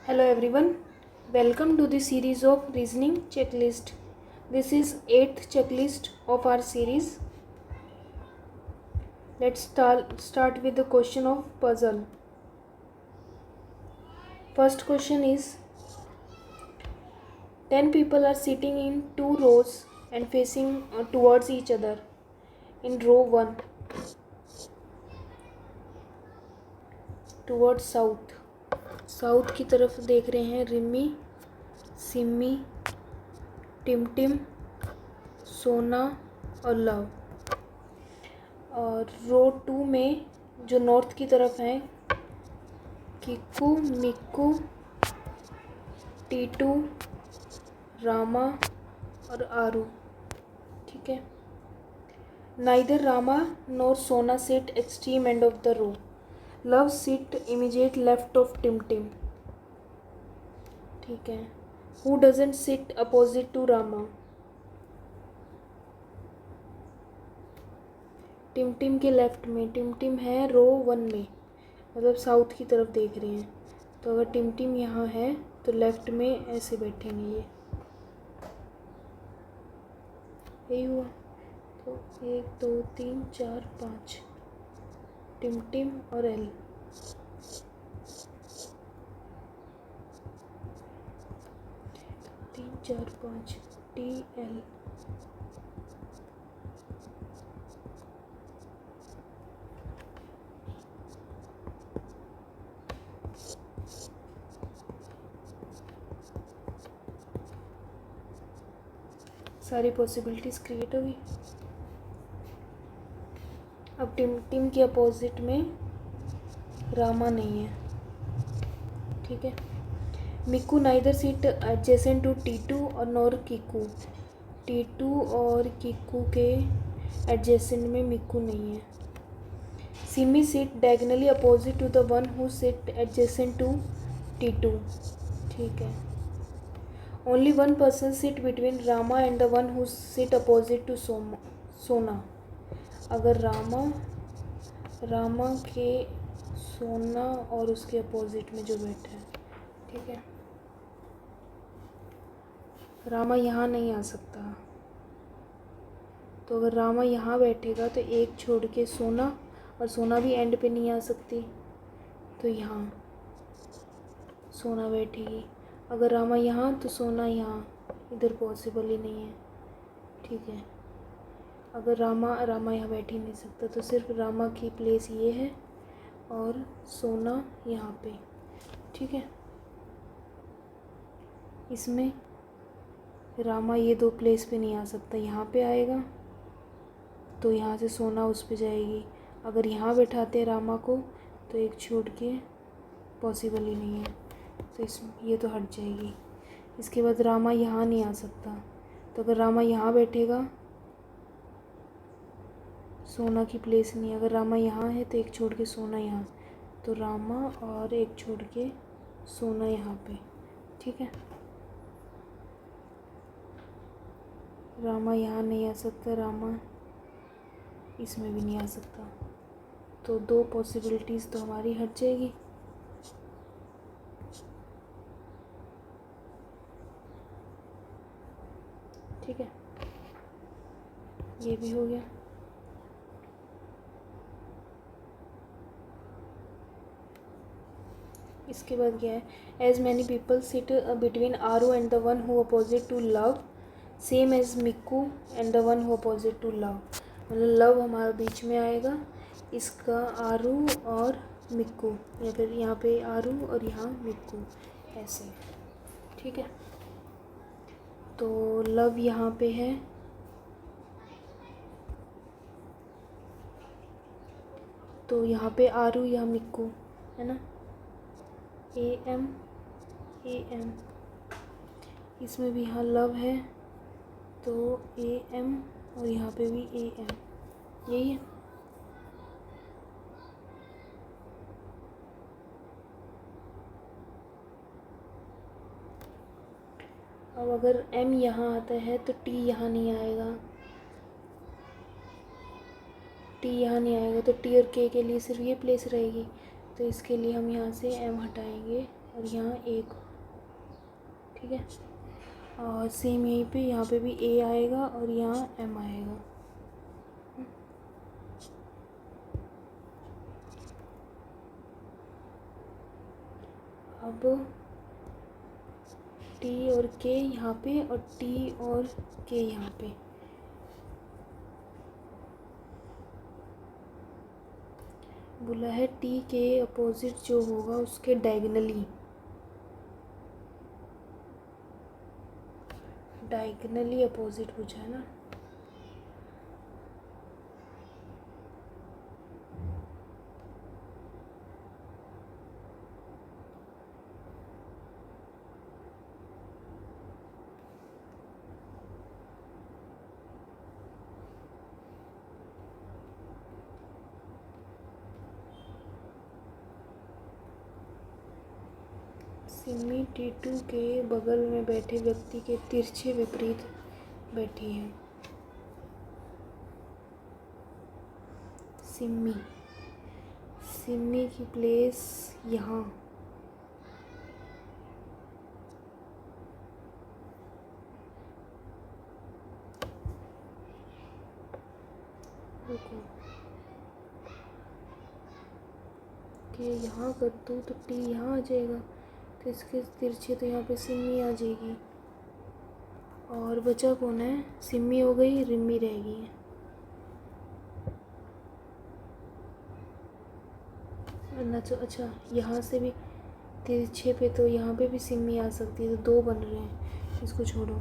Hello everyone, welcome to the series of reasoning checklist. This is 8th checklist of our series. Let's start with the question of puzzle. First question is 10 people are sitting in 2 rows and facing towards each other. In row 1 towards south की तरफ देख रहे हैं रिमी, सिमी, टिमटिम, सोना और love. और रो 2 में जो नॉर्थ की तरफ हैं किक्कू, मिक्कू, टीटू, रामा और आरू। ठीक है। Neither Rama nor Sona sit extreme end of the row. Lav sit immediate left of Timtim. ठीक है। Who doesn't sit opposite to Rama. Timtim के लेफ्ट में। टिमटिम है रो 1 में, मतलब साउथ की तरफ देख रहे हैं। तो अगर टिमटिम यहाँ है तो लेफ्ट में ऐसे बैठेंगे ये। यही हुआ। तो 1 2 3 4 5 टिमटिम और एल। तीन चार पाँच टी एल। सारी पॉसिबिलिटीज़ क्रिएट होगी। अब टिमटिम के अपोजिट में रामा नहीं है। ठीक है। Mikku neither sit adjacent to Titu और नॉर किक्कू। टीटू और किक्कू के एडजेसेंट में मिक्कू नहीं है। Simi sit diagonally opposite to the one who sit adjacent to Titu. ठीक है। Only one person sit between Rama and the one who sit opposite to Sona. अगर रामा के सोना और उसके अपोजिट में जो बैठा है। ठीक है। रामा यहाँ नहीं आ सकता, तो अगर रामा यहाँ बैठेगा तो एक छोड़ के सोना, और सोना भी एंड पे नहीं आ सकती, तो यहाँ सोना बैठेगी। अगर रामा यहाँ तो सोना यहाँ, इधर पॉसिबल ही नहीं है। ठीक है। अगर रामा यहाँ बैठ ही नहीं सकता, तो सिर्फ रामा की प्लेस ये है और सोना यहाँ पे। ठीक है। इसमें रामा ये 2 प्लेस पे नहीं आ सकता, यहाँ पे आएगा तो यहाँ से सोना उस पे जाएगी। अगर यहाँ बैठाते हैं रामा को तो एक छोड़ के पॉसिबल ही नहीं है, तो ये तो हट जाएगी। इसके बाद रामा यहाँ नहीं आ सकता, तो अगर रामा यहाँ बैठेगा सोना की प्लेस नहीं है। अगर रामा यहाँ है तो एक छोड़ के सोना यहाँ, तो रामा और एक छोड़ के सोना यहाँ पे। ठीक है। रामा यहाँ नहीं आ सकता, रामा इसमें भी नहीं आ सकता, तो 2 पॉसिबिलिटीज़ तो हमारी हट जाएगी। ठीक है। ये भी हो गया। इसके बाद क्या है, as many people sit between Aru and the one who opposite to Luv same as Mikku and the one who opposite to Luv. मतलब लव हमारा बीच में आएगा, इसका आरू और मिक्कू, या फिर यहाँ पे आरू और यहाँ मिक्कू, ऐसे। ठीक है। तो लव यहाँ पे है, तो यहाँ पे आरू या मिक्कू है ना, AM AM। इसमें भी यहाँ लव है तो AM, और यहाँ पे भी AM, यही है। अब अगर M यहाँ आता है तो T यहाँ नहीं आएगा, T यहाँ नहीं आएगा, तो T और K के लिए सिर्फ ये प्लेस रहेगी, तो तो इसके लिए हम यहाँ से m हटाएंगे और यहाँ एक, ठीक है। और सेम यहीं पे, यहाँ पे भी a आएगा और यहाँ m आएगा। अब t और k यहाँ पे और t और k यहाँ पे। बोला है t के अपोजिट जो होगा उसके डायगनली अपोजिट पूछा है ना। सिमी T2 के बगल में बैठे व्यक्ति के तिरछे विपरीत बैठी है। सिमी की प्लेस यहाँ, रुको कि यहाँ कर दूँ तो टी यहाँ आ जाएगा, तो इसके तिरछे तो यहाँ पे सिमी आ जाएगी। और बचा कौन है? सिमी हो गई, रिमी रहेगी। अच्छा, यहाँ से भी तिरछे पे तो यहाँ पे भी सिमी आ सकती है, तो दो बन रहे हैं, इसको छोड़ो।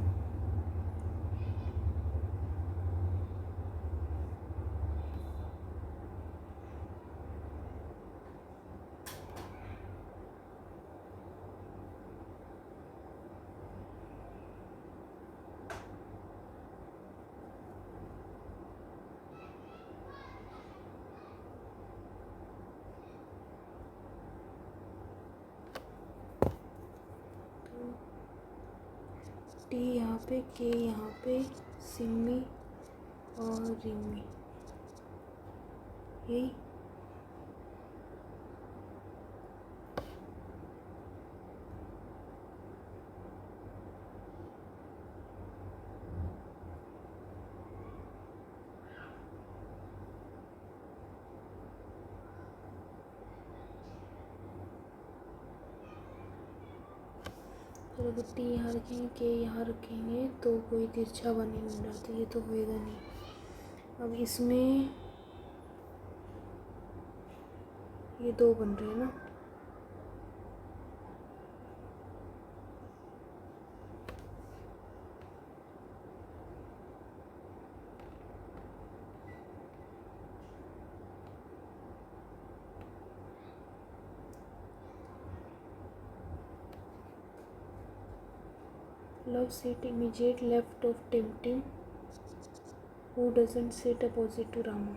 टी यहाँ पे, के यहाँ पे, सिमी और रिमी, यही। और अगर टी यहाँ रखेंगे, के यहाँ रखेंगे तो कोई तिरछा बन ही नहीं रहा, तो ये तो होएगा नहीं। अब इसमें ये दो बन रहे हैं ना, love sit immediate left of Tim, who doesn't sit opposite to Rama।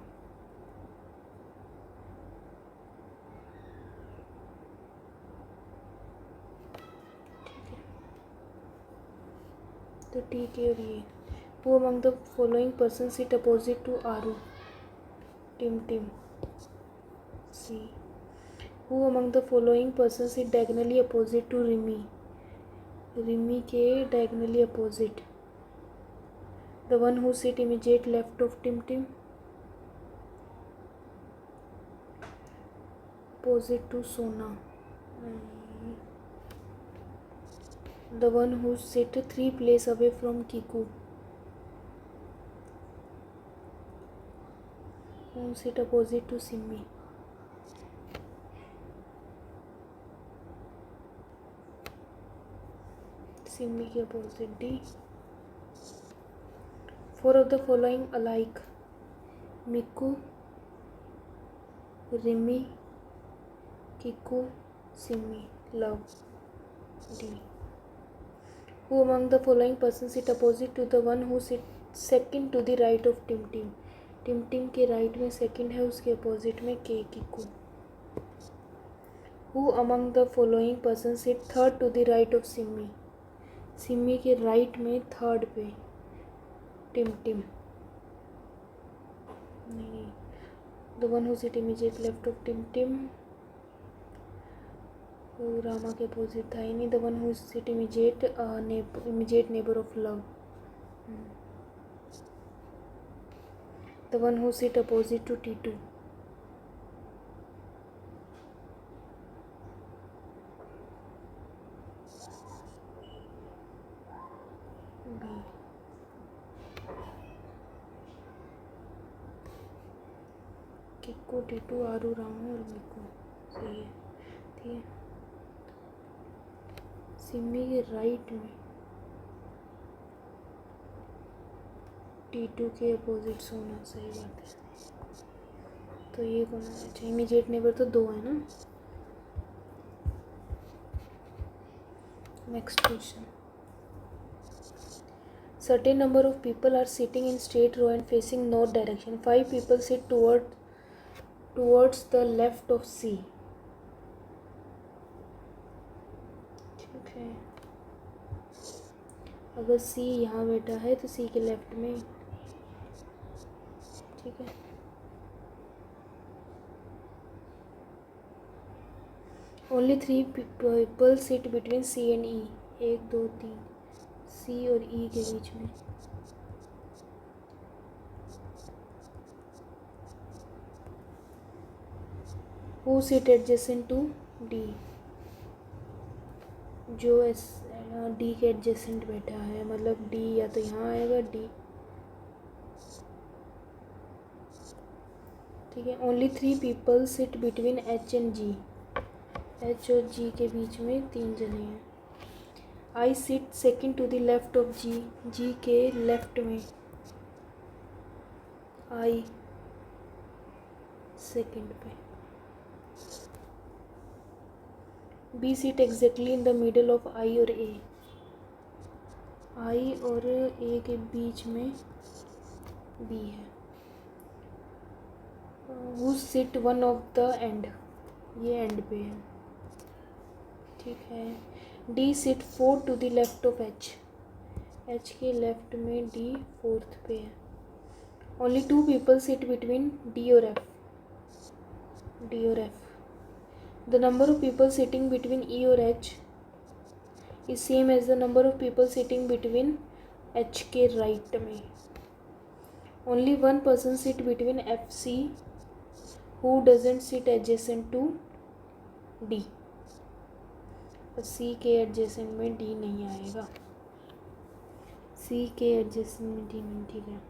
तो ठीक है। और ये who among the following persons sit opposite to Aru? Tim। C। who among the following persons sit diagonally opposite to Rimi के diagonally opposite? the one who sit immediate left of Tim, opposite to Sona, the one who sit 3 place away from Kiku, who sit opposite to Simmi, Simi के opposite D. 4 of the following alike: Mikku, Rimi, Kiku, Simi, love, D. Who among the following persons sit opposite to the one who sit second to the right of Tim के right में second है, उसके opposite में के, Kiku. Who among the following persons sit third to the right of Simi के right में third पे टिम। नहीं, the one who sit immediate left of Tim, वो रामा के अपोजिट था ही नहीं। The one who sit immediate neighbour of Lav. The one who sit opposite to T2। B. Kikku T2 Aaru Rama और मिक्कू। सही है। ठीक है। सिमी के राइट में T2 के अपोजिट होना। सही बात है। तो ये कौन है? अच्छा, इमीडिएट नेबर तो 2 है ना। Next question. Certain number of people are sitting in straight row and facing north direction. 5 people sit towards the left of C. ठीक है। अगर C यहाँ बैठा है तो C के लेफ्ट में। ठीक है। Only 3 people sit between C and E. 1 2 3 C और E के बीच में। Who sit adjacent to D? जो D के एडजेसेंट बैठा है, मतलब D या तो यहाँ आएगा D। ठीक है। Only 3 people sit between H and G। H और G के बीच में 3 जने हैं। I sit second to the left of G। G के लेफ्ट में I सेकेंड पे। B sit exactly in the middle of I और A। I और A के बीच में B है। Who sit one of the end? ये एंड पे है। ठीक है। D sit 4 to the left of H। H के लेफ्ट में D 4th पे है। Only 2 people sit between D और F। D और F। The number of people sitting between E और H is same as the number of people sitting between H के right में। Only one person sit between FC who doesn't sit adjacent to D। C के adjacent में D नहीं आएगा। C के adjacent में D नहीं। ठीक है।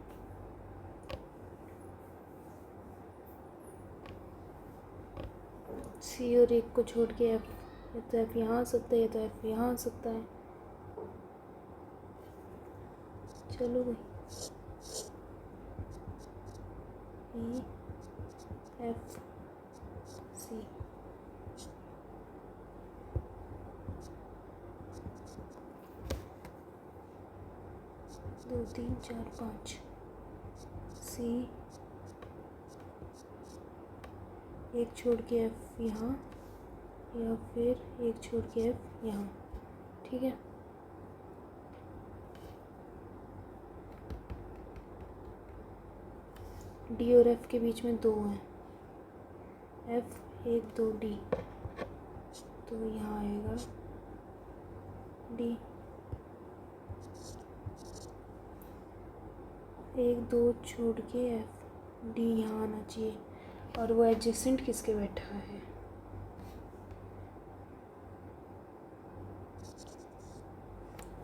C और 1 को छोड़ के F, या तो F यहाँ आ सकता है या तो F यहाँ आ सकता है। चलो भाई, E F C। 2 3 4 5 C। 1 छोड़ के F यहाँ, या फिर 1 छोड़ के F यहाँ। ठीक है। D और F के बीच में 2 हैं। F 1 2 D, तो यहाँ आएगा D। 1 2 छोड़ के F, D यहाँ आना चाहिए। और वो एडजेसेंट किसके बैठा है?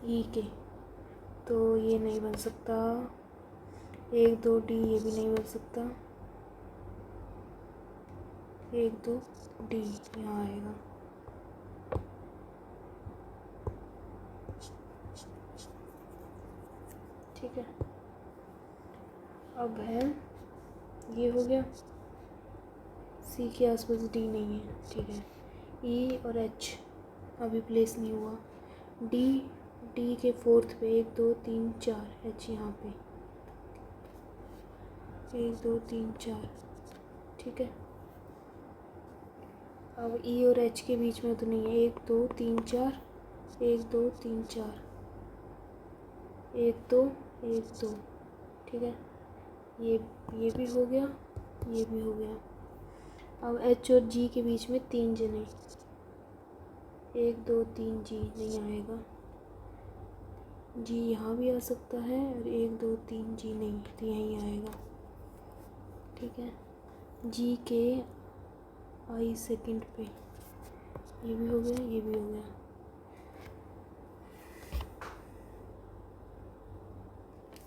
E के। तो ये नहीं बन सकता। 1 2 D ये भी नहीं बन सकता। 1 2 D यहाँ आएगा। ठीक है। अब है, ये हो गया। C के आसपास D नहीं है। ठीक है। E और H अभी प्लेस नहीं हुआ। D के 4th पे 1 2 3 4, H यहाँ पे 1 2 3 4। ठीक है। अब E और H के बीच में तो नहीं है। 1 2 3 4, 1 2 3 4, 1 2 1 2। ठीक है। ये भी हो गया, ये भी हो गया। अब H और G के बीच में 3 जने। 1 2 3 जी नहीं आएगा, जी यहाँ भी आ सकता है, और 1 2 3 जी नहीं तो यहीं आएगा। ठीक है, जी के आई सेकंड पे, ये भी हो गया, ये भी हो गया।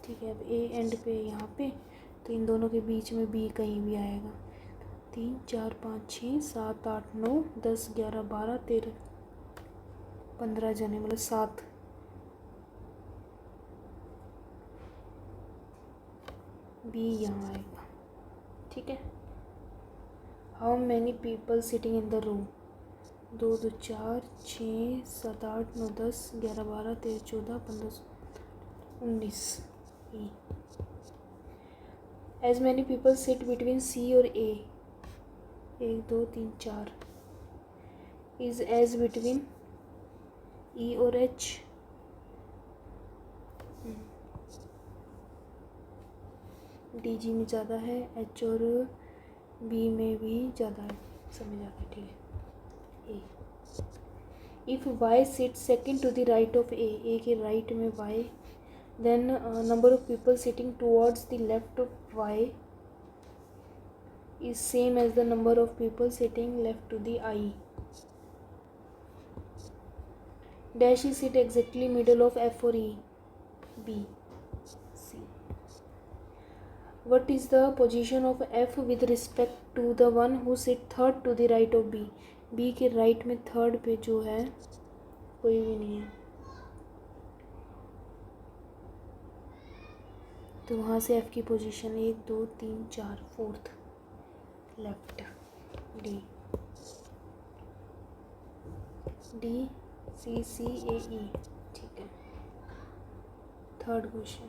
ठीक है, अब ए एंड पे यहाँ पे, तो इन दोनों के बीच में बी कहीं भी आएगा। 3 4 5 6 7 8 9 10 11 12 13 15 जने, मतलब 7। बी यहाँ आएगा। ठीक है, how many people sitting in the room, 2 2 4 6 7 8 9 10 11 12 13 14 15 19। E as many people sit between C और A, 1 2 3 4। Is as between E और एच, डी जी में ज़्यादा है, एच और बी में भी ज़्यादा है, समझ आ गया। ठीक है, A if Y sit second to the right of A के राइट में Y, then number of people sitting towards the left of Y is same as the number of people sitting left to the I. Dash is sit exactly middle of F or E, B, C. What is the position of F with respect to the one who sit third to the right of B? B के right में third पे जो है कोई भी नहीं है, तो वहाँ से F की position 1 2 3 4 fourth left, D D C C A E. ठीक है, थर्ड क्वेश्चन,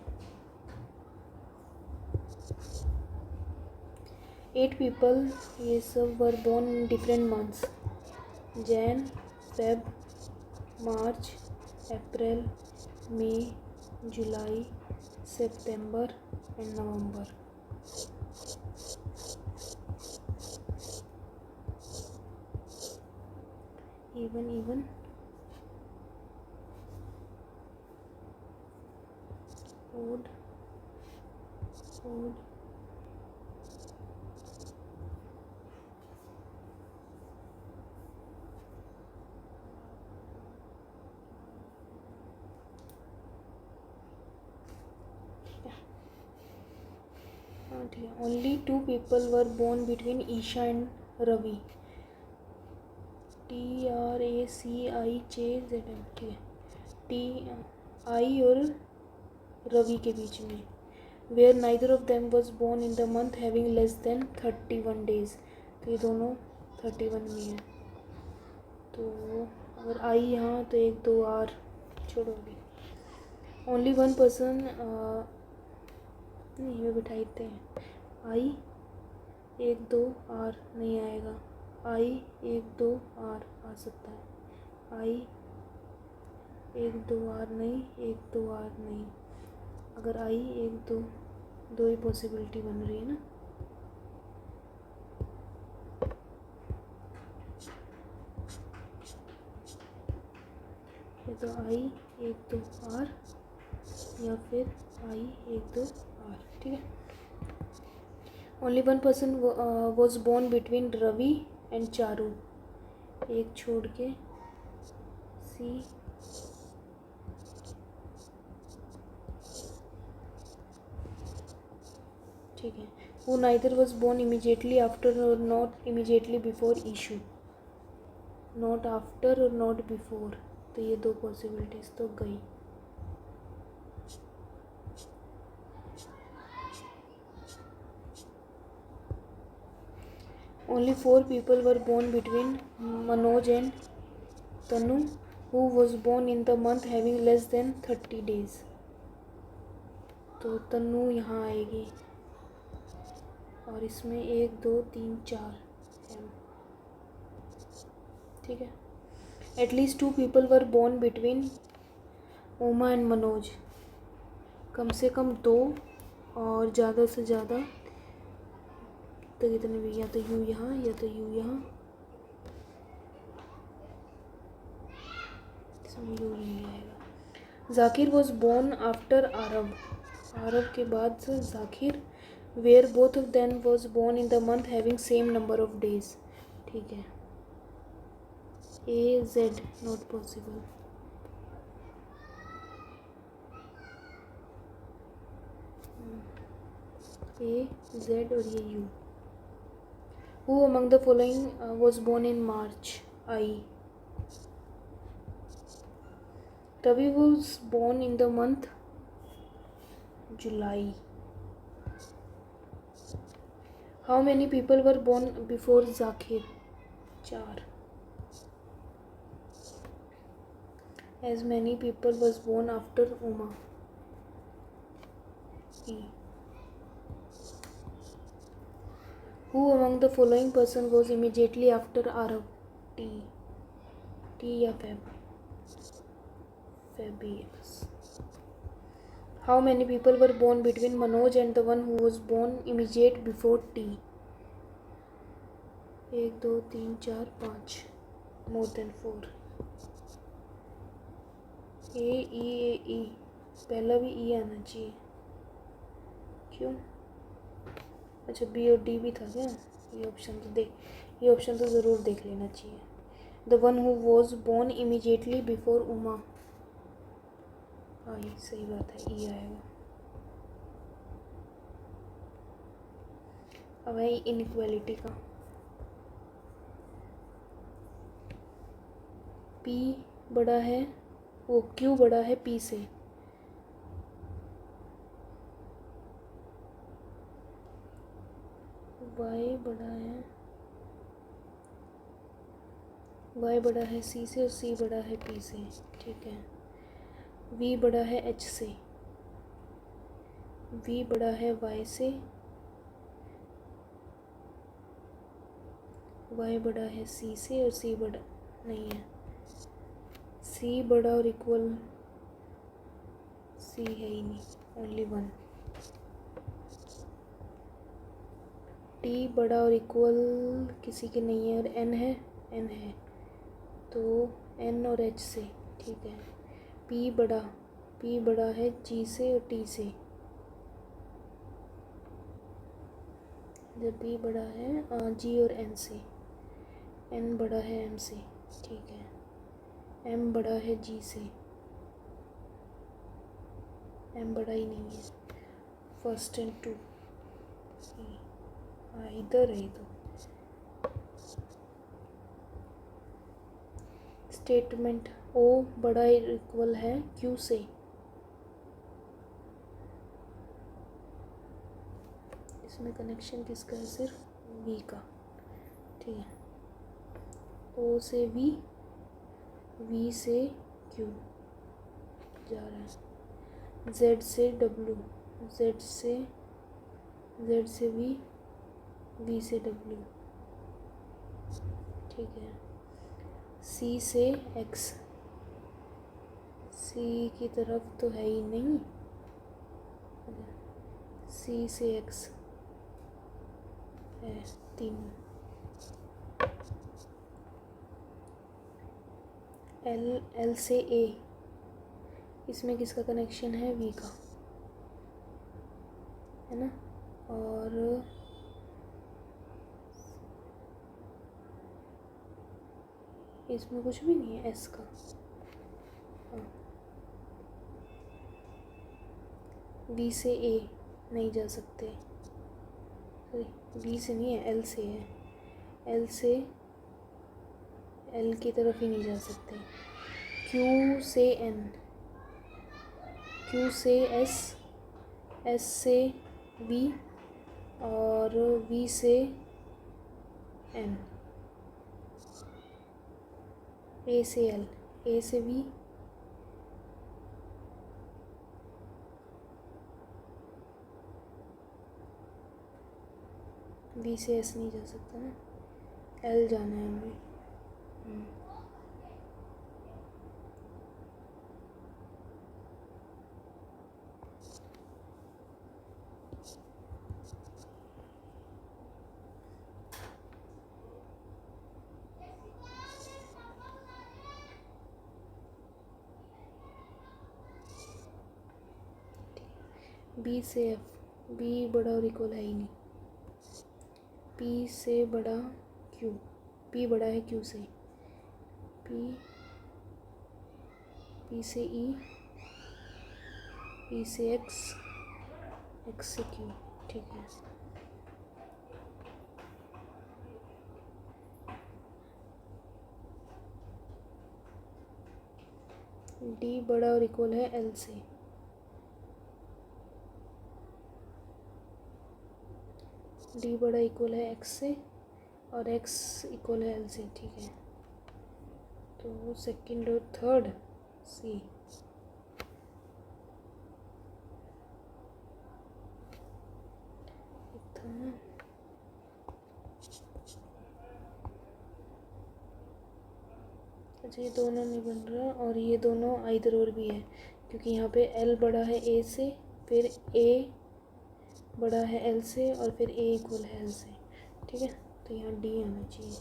8 पीपल, ये सब were born in different months, Jan Feb March April May July September and November. even odd only 2 people were born between Isha and Ravi, TRACIJZM। ठीक है, T I और रवि के बीच में, where neither of them was born in the month having less than 31 days, तो ये दोनों 31 में है। तो अगर आई यहाँ तो 1 2 आर छोड़ोगे, ओनली 1 पर्सन नहीं ये बिठाते हैं, आई 1 2 आर नहीं आएगा, आई 1 2 आर आ सकता है, आई 1 2 आर नहीं, 1 2 आर नहीं, अगर आई 1 2 दो ही पॉसिबिलिटी बन रही है ना। या तो आई 1 2 आर या फिर आई 1 2 आर। ठीक है, only 1 person was born between Ravi and Charu, एक छोड़ के सी ठीक है, वो neither was born immediately after और not immediately before Ishu, not after और नॉट बिफोर, तो ये 2 पॉसिबिलिटीज तो गई। Only 4 people were born between Manoj and Tanu, who was born in the month having less than 30 days. तो तनु यहाँ आएगी और इसमें 1 2 3 4 है। ठीक है, at least 2 people were born between Uma and Manoj, कम से कम 2 और ज़्यादा से ज़्यादा तो कितने भी, या तो यू यहाँ या तो यू यहाँ, इसमें यू नहीं आएगा। Zakir was born after Aarab, Aarab के बाद Zakir. Where both of them was born in the month having same number of days. ठीक है, A Z not possible. A Z और ये U. Who among the following was born in March? I. Ravi was born in the month July. How many people were born before Zakir? 4. As many people was born after Uma. E. Who among the following person was immediately after Arab? T. T या Feb? Feb ही है बस। How many people were born between Manoj and the one who was born immediate before T? 1 2 3 4 5, more than 4। ए ई पहला भी ई आना चाहिए, क्यों? अच्छा B और डी भी था क्या? ये ऑप्शन तो ज़रूर देख लेना चाहिए। The one who was born immediately before Uma. हाँ ये सही बात है, ई आएगा। अब है इनइक्वालिटी का। पी बड़ा है, वो क्यू बड़ा है पी से। वाई बड़ा है सी से और सी बड़ा है पी से। ठीक है, वी बड़ा है एच से, वी बड़ा है वाई से, वाई बड़ा है सी से और सी बड़ा नहीं है। सी बड़ा और इक्वल सी है ही नहीं, ओनली 1। टी बड़ा और इक्वल किसी के नहीं है और एन है, एन है तो एन और एच से। ठीक है, पी बड़ा है जी से और टी से। जब पी बड़ा है जी और एन से, एन बड़ा है एम से। ठीक है, एम बड़ा है जी से, एम बड़ा ही नहीं है। फर्स्ट एंड 2 इधर है तो। स्टेटमेंट ओ बड़ा इक्वल है क्यू से। इसमें कनेक्शन किसका है? सिर्फ वी का। ठीक है, ओ से वी, वी से क्यू जा रहा है, जेड से डब्लू, जेड से वी, वी से डब्लू। ठीक है, सी से एक्स, सी की तरफ तो है ही नहीं, सी से एक्स है 3। एल से ए, इसमें किसका कनेक्शन है? वी का, है ना। और इसमें कुछ भी नहीं है एस का। हाँ, वी से ए नहीं जा सकते, सॉरी वी से नहीं है, एल से है। एल से एल की तरफ ही नहीं जा सकते। क्यू से एन, क्यू से एस, एस से वी और वी से एन। ए से एल, ए से वी, वी से एस नहीं जा सकता ना, एल जाना है हमें। बी से एफ, बी बड़ा और इक्वल है ही नहीं। पी से बड़ा क्यू, पी बड़ा है क्यू से। पी, पी से ई, ई से एक्स, एक्स से क्यू। ठीक है, डी बड़ा और इक्वल है एल से। डी बड़ा इक्वल है एक्स से और एक्स इक्वल है एल से। ठीक है, तो सेकंड और थर्ड सी। अच्छा, ये दोनों नहीं बन रहा और ये दोनों आइदर और भी है, क्योंकि यहाँ पे एल बड़ा है ए से, फिर ए बड़ा है एल से और फिर ए इक्वल है एल से। ठीक है, तो यहाँ डी आना चाहिए।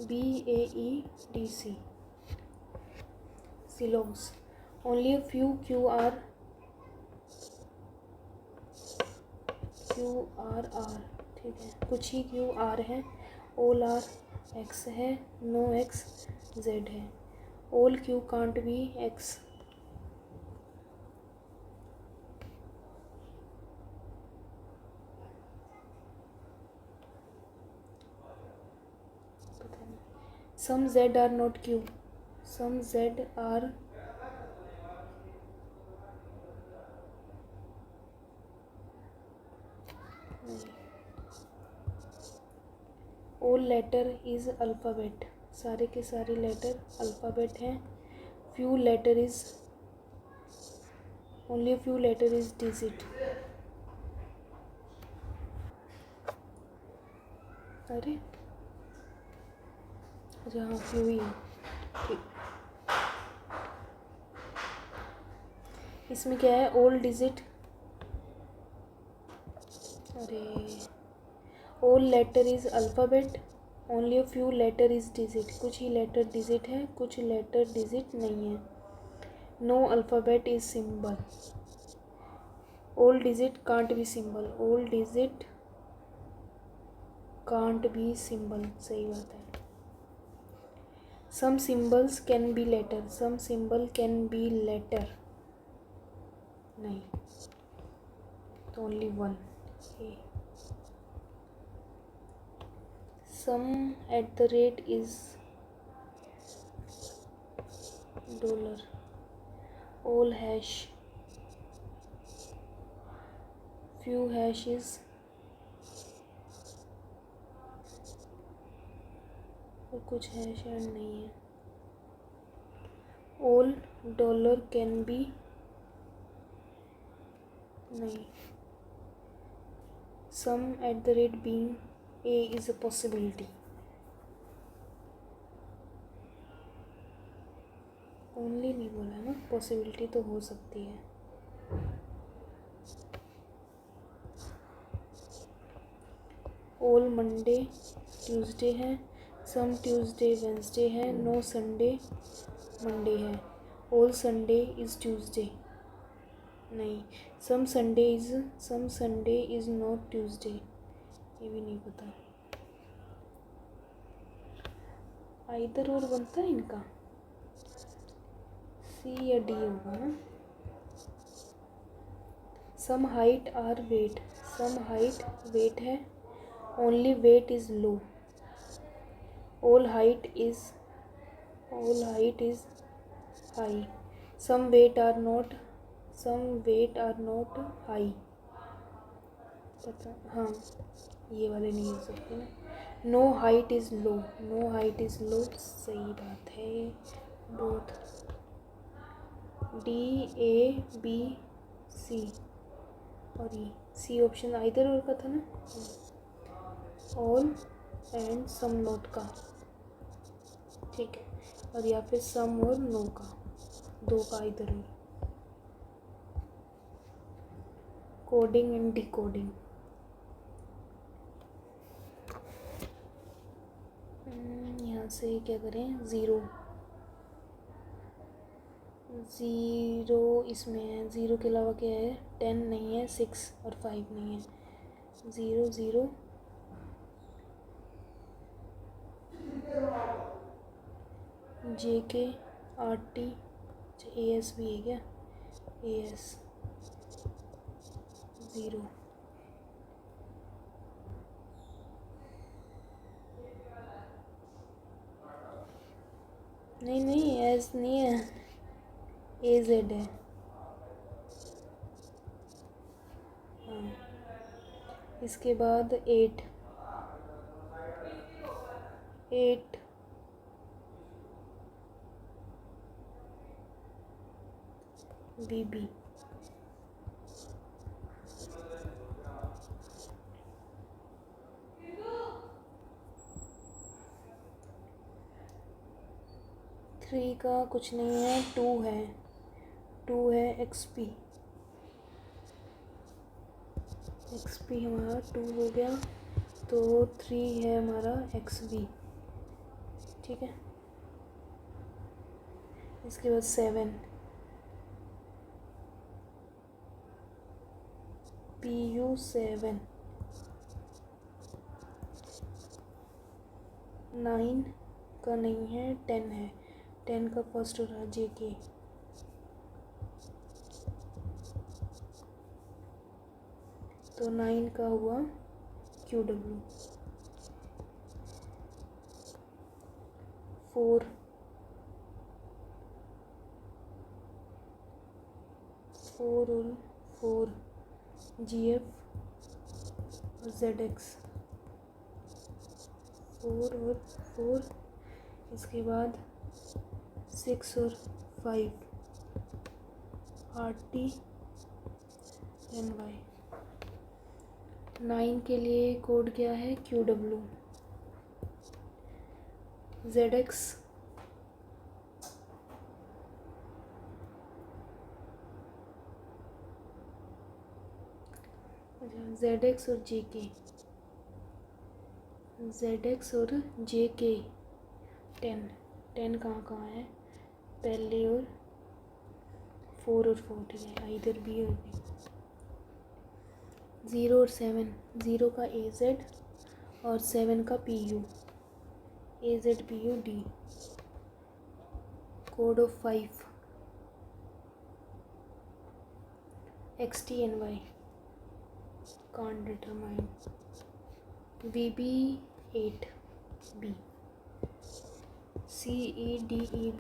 B A E D C. Syllogs, only a few Q are R. ठीक है, कुछ ही क्यू आर है। ऑल आर एक्स है, नो एक्स जेड है। All Q can't be X. Some Z are not Q, some Z are all letter is alphabet, सारे के सारे लेटर अल्फ़ाबेट हैं। Few letter is, only few letter is digit. अरे अच्छा हाँ, few ही है। ठीक, इसमें क्या है, ऑल डिजिट, अरे all letter is alphabet, only a few letter is digit. कुछ ही लेटर डिजिट है, कुछ लेटर डिजिट नहीं है। No alphabet is symbol, all digit can't be symbol, all digit can't be symbol. सही बात है। Some symbols can be letter, some symbol can be letter, नहीं, तो only one. Some at the rate is dollar, all hash, few hash is, और कुछ hash and नहीं है। All dollar can be, नहीं। Some at the rate being A is a possibility, only नहीं बोला है ना, पॉसिबिलिटी तो हो सकती है। ऑल मंडे ट्यूसडे है, सम ट्यूसडे वेंसडे है, नो संडे मंडे है। ऑल संडे इज ट्यूसडे, नहीं। सम संडे इज नॉट ट्यूसडे, ये भी नहीं पता। आइदर और बनता है इनका, सी या डी होगा ना। Some height are weight, some height weight है, only weight is low. All height is high. Some weight are not high. पता, हाँ, ये वाले नहीं हो सकते ना। No height is low, no height is low, सही बात है। Both, D A B C और ई, सी ऑप्शन आइदर और का था ना। ऑल एंड सम नोट का, ठीक है, और या फिर सम और नो का, दो का इधर और। कोडिंग एंड डिकोडिंग, यहाँ से क्या करें, ज़ीरो ज़ीरो इसमें है, ज़ीरो के अलावा क्या है, 10 नहीं है, 6 और 5 नहीं है, 0 0 JK RT, AS भी है क्या, AS 0, नहीं नहीं एस नहीं है, AZ है। हाँ, इसके बाद 8 8 BB, थ्री का कुछ नहीं है, टू है XP हमारा 2 हो गया, तो 3 है हमारा XB, ठीक है। इसके बाद 7 PU 7, 9 का नहीं है, 10 है, 10 का फर्स्ट हो रहा JK, तो 9 का हुआ QW, 4 और 4 GF और ZX, 4 और 4, इसके बाद 6 और 5 RT NY, 9 के लिए कोड क्या है, QW, ZX ZX और JK, ZX और JK 10, 10 कहाँ कहाँ है, पहले और 4 और 4, ठीक है, इधर B और B, 0 और 7, 0 का AZ और 7 का PU, AZ PU D, code of 5 XT NY, can't determine, BB 8 B, CEDEB,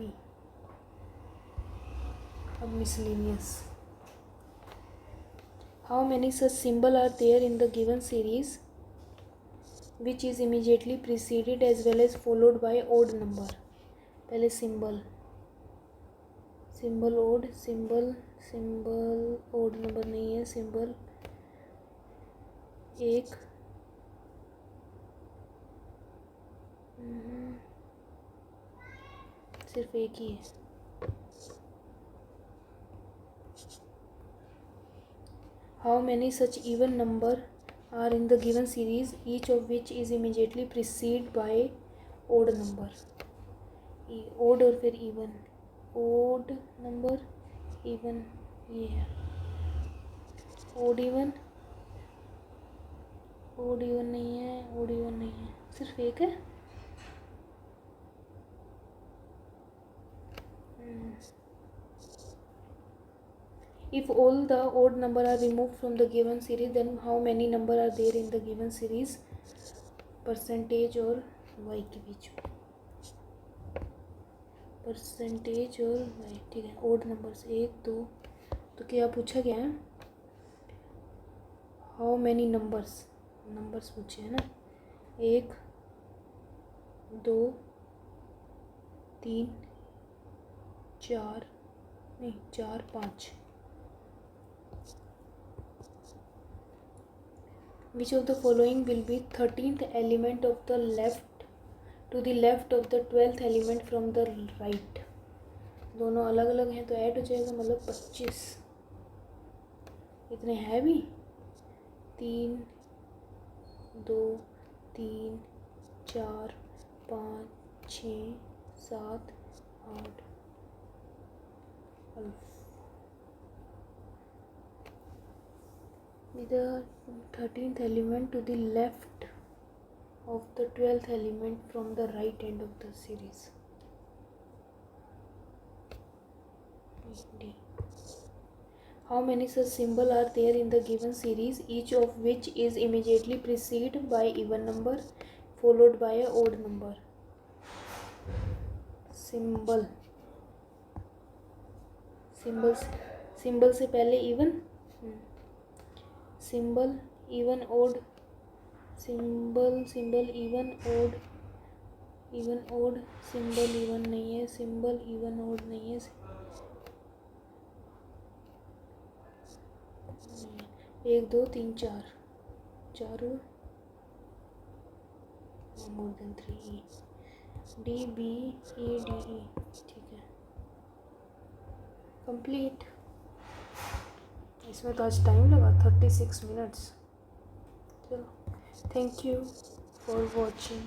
अब miscellaneous, how many such symbol are there in the given series which is immediately preceded as well as followed by odd number, पहले symbol odd, symbol odd number नहीं है, symbol एक, सिर्फ एक ही है। How many such even number are in the given series, each of which is immediately preceded by odd number, odd और फिर even, odd number even, ये है odd even नहीं है, odd even नहीं है, सिर्फ एक है। If all the odd number are removed from the given series, then how many number are there in the given series, percentage और y के बीच में, परसेंटेज और y, ठीक है। odd numbers 1 2, तो क्या पूछा गया है, how many numbers पूछे है ना, 1 2 3 4 नहीं 4 5, which of the following will be 13th element of the left to the left of the 12th element from the right, दोनों अलग अलग हैं तो ऐड हो जाएगा, मतलब 25, इतने हैं भी, 3 2 3 4 5 6 7 8, with the 13th element to the left of the 12th element from the right end of the series. D. How many such symbols are there in the given series, each of which is immediately preceded by even number followed by a odd number? Symbol से पहले even, symbol even odd, symbol even odd, symbol even नहीं है, symbol even odd नहीं है, 1 2 3 4 more than 3 D B E D E, ठीक है, complete. इसमें तो आज टाइम लगा 36 मिनट्स। चलो, थैंक यू फॉर वॉचिंग।